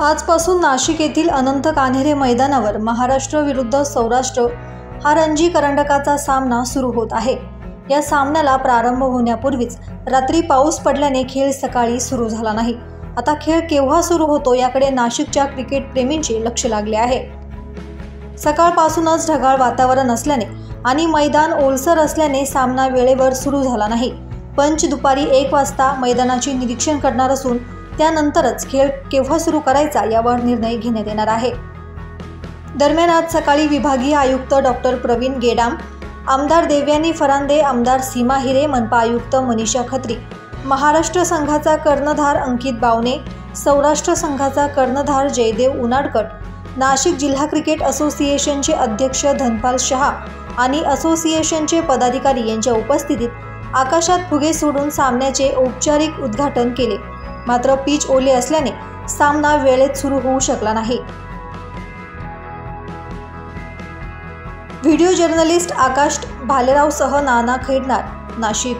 आजपासून नाशिक येथील अनंत कान्हेरे मैदानावर महाराष्ट्र विरुद्ध सौराष्ट्र हा रणजी करंडकाचा सामना सुरू होत आहे। या सामन्याला प्रारंभ होण्यापूर्वीच रात्री पाऊस पडल्याने खेळ सकाळी सुरू झाला नाही। आता खेळ केव्हा सुरू होतो याकडे नाशिकच्या क्रिकेट प्रेमींचे लक्ष लागले आहे। सकाळपासूनच ढगाळ वातावरण असल्याने आणि मैदान ओलसर असल्याने सामना वेळेवर सुरू झाला नाही। पंच दुपारी 1 वाजता मैदानाचे निरीक्षण करणार असून त्यानंतरच खेळ केव्हा सुरू करायचा यावर निर्णय घेण्यात येणार आहे। दरम्यान आज सकाळी विभागीय आयुक्त डॉक्टर प्रवीण गेडाम, आमदार देवयानी फरांदे, आमदार सीमा हिरे, मनपा आयुक्त मनीषा खत्री, महाराष्ट्र संघाचा कर्णधार अंकित बावने, सौराष्ट्र संघाचा कर्णधार जयदेव उनाडकट, नाशिक जिल्हा क्रिकेट असोसिएशनचे अध्यक्ष धनपाल शहा आणि असोसिएशनचे पदाधिकारी यांच्या उपस्थितीत आकाशात फुगे सोडून सामन्याचे औपचारिक उद्घाटन केले। मात्र पिच ओले असल्याने सामना वेळेत सुरू होऊ शकला नाही। व्हिडिओ जर्नलिस्ट आकाश भालेरावसह नाना खैरनार, नाशिक।